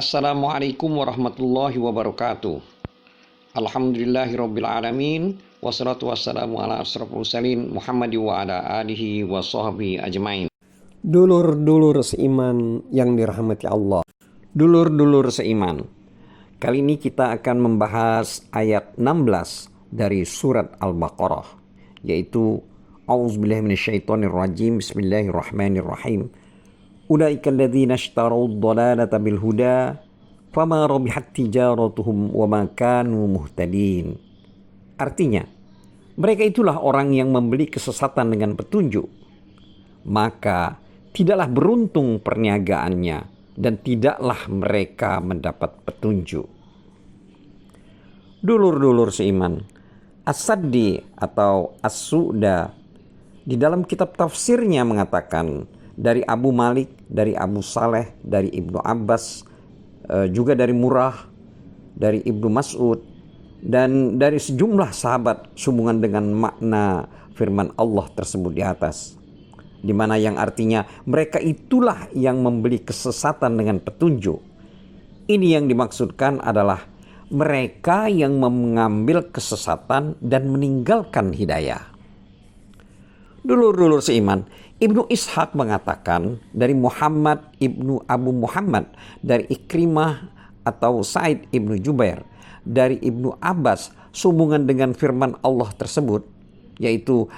Assalamualaikum warahmatullahi wabarakatuh. Alhamdulillahirabbil alamin wassalatu wassalamu ala asyrofil mursalin Muhammad wa ala alihi wa sahbihi ajmain. Dulur-dulur seiman yang dirahmati Allah. Dulur-dulur seiman, kali ini kita akan membahas ayat 16 dari surat Al-Baqarah, yaitu A'udzubillahi minasyaitonirrajim, Bismillahirrahmanirrahim. Ulaika alladzina ishtaraw ad-dhalalata bil huda fama rabihat tijaratuhum wa ma kanu muhtadin. Artinya, mereka itulah orang yang membeli kesesatan dengan petunjuk, maka tidaklah beruntung perniagaannya dan tidaklah mereka mendapat petunjuk. Dulur-dulur seiman, As-Saddi atau As-Su'da di dalam kitab tafsirnya mengatakan dari Abu Malik, dari Abu Saleh, dari Ibnu Abbas, juga dari Murrah, dari Ibnu Mas'ud, dan dari sejumlah sahabat sehubungan dengan makna firman Allah tersebut di atas, di mana yang artinya mereka itulah yang membeli kesesatan dengan petunjuk. Ini yang dimaksudkan adalah mereka yang mengambil kesesatan dan meninggalkan hidayah. Dulur-dulur seiman, Ibnu Ishaq mengatakan dari Muhammad Ibnu Abu Muhammad, dari Ikrimah atau Sa'id Ibnu Jubair, dari Ibnu Abbas sehubungan dengan firman Allah tersebut, yaitu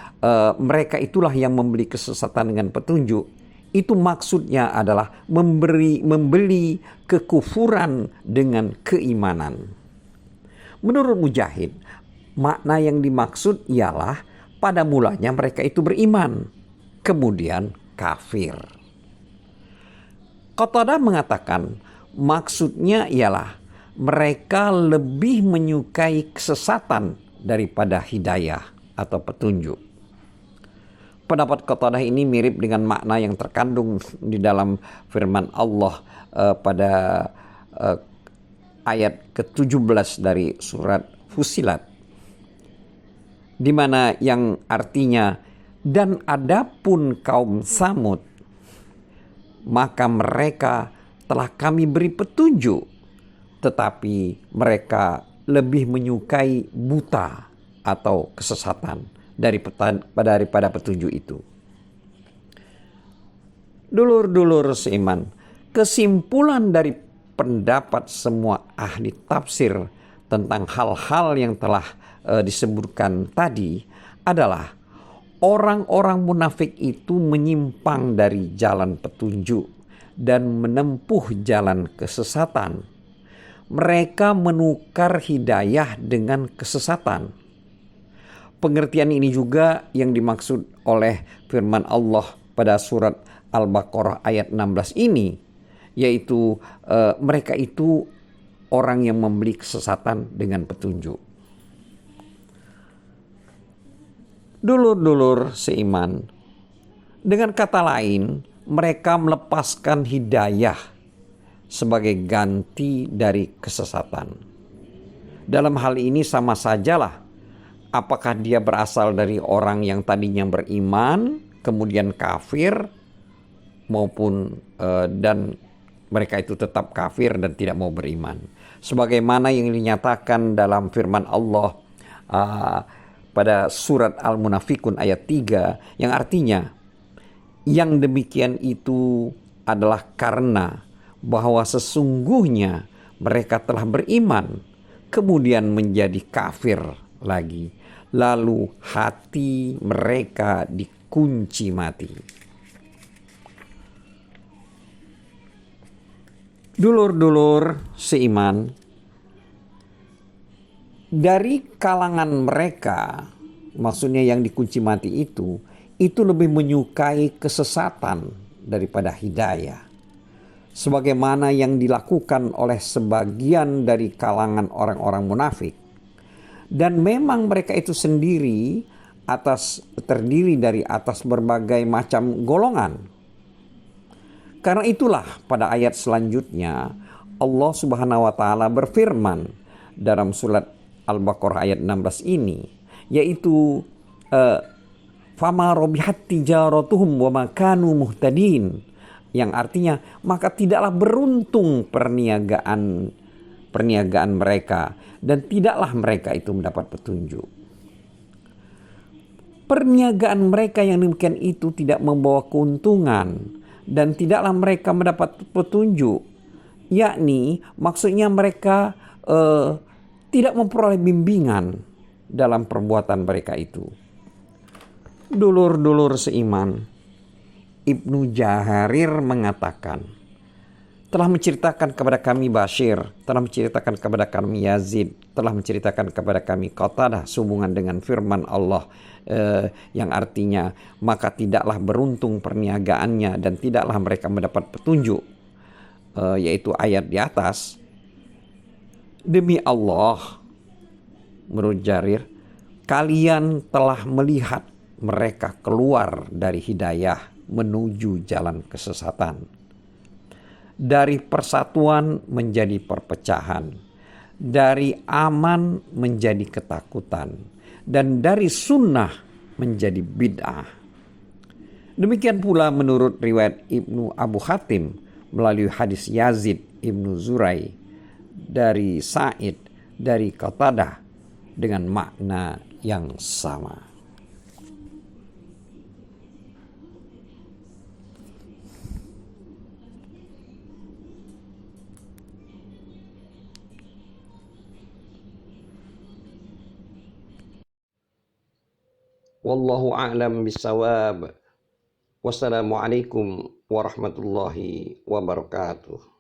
mereka itulah yang membeli kesesatan dengan petunjuk. Itu maksudnya adalah membeli kekufuran dengan keimanan. Menurut Mujahid, makna yang dimaksud ialah pada mulanya mereka itu beriman, kemudian kafir. Qatadah mengatakan maksudnya ialah mereka lebih menyukai kesesatan daripada hidayah atau petunjuk. Pendapat Qatadah ini mirip dengan makna yang terkandung di dalam firman Allah pada ayat ke-17 dari surat Fussilat, di mana yang artinya, dan adapun kaum Samud, maka mereka telah kami beri petunjuk, tetapi mereka lebih menyukai buta atau kesesatan daripada petunjuk itu. Dulur-dulur seiman, kesimpulan dari pendapat semua ahli tafsir tentang hal-hal yang telah disebutkan tadi adalah orang-orang munafik itu menyimpang dari jalan petunjuk dan menempuh jalan kesesatan. Mereka menukar hidayah dengan kesesatan. Pengertian ini juga yang dimaksud oleh firman Allah pada surat Al-Baqarah ayat 16 ini, yaitu mereka itu orang yang membeli kesesatan dengan petunjuk. Dulur-dulur seiman, dengan kata lain, mereka melepaskan hidayah sebagai ganti dari kesesatan. Dalam hal ini sama sajalah apakah dia berasal dari orang yang tadinya beriman kemudian kafir, maupun dan mereka itu tetap kafir dan tidak mau beriman. Sebagaimana yang dinyatakan dalam firman Allah pada surat Al-Munafikun ayat 3, yang artinya yang demikian itu adalah karena bahwa sesungguhnya mereka telah beriman kemudian menjadi kafir lagi, lalu hati mereka dikunci mati. Dulur-dulur seiman, dari kalangan mereka, maksudnya yang dikunci mati itu lebih menyukai kesesatan daripada hidayah. Sebagaimana yang dilakukan oleh sebagian dari kalangan orang-orang munafik. Dan memang mereka itu sendiri terdiri dari atas berbagai macam golongan. Karena itulah pada ayat selanjutnya Allah Subhanahu wa taala berfirman dalam surat Al-Baqarah ayat 16 ini, yaitu fama rabihat tijaratuhum wa ma kanu muhtadin. Yang artinya maka tidaklah beruntung perniagaan mereka dan tidaklah mereka itu mendapat petunjuk. Perniagaan mereka yang demikian itu tidak membawa keuntungan dan tidaklah mereka mendapat petunjuk, yakni maksudnya mereka tidak memperoleh bimbingan dalam perbuatan mereka itu. Dulur-dulur seiman, Ibnu Jarir mengatakan, telah menceritakan kepada kami Bashir, telah menceritakan kepada kami Yazid, telah menceritakan kepada kami Qatadah sehubungan dengan firman Allah yang artinya maka tidaklah beruntung perniagaannya dan tidaklah mereka mendapat petunjuk, yaitu ayat di atas. Demi Allah, menurut Jarir, kalian telah melihat mereka keluar dari hidayah menuju jalan kesesatan, dari persatuan menjadi perpecahan, dari aman menjadi ketakutan, dan dari sunnah menjadi bid'ah. Demikian pula menurut riwayat Ibnu Abu Hatim melalui hadis Yazid Ibnu Zurai dari Sa'id dari Qatadah dengan makna yang sama. Wallahu a'lam bisawab. Wassalamualaikum warahmatullahi wabarakatuh.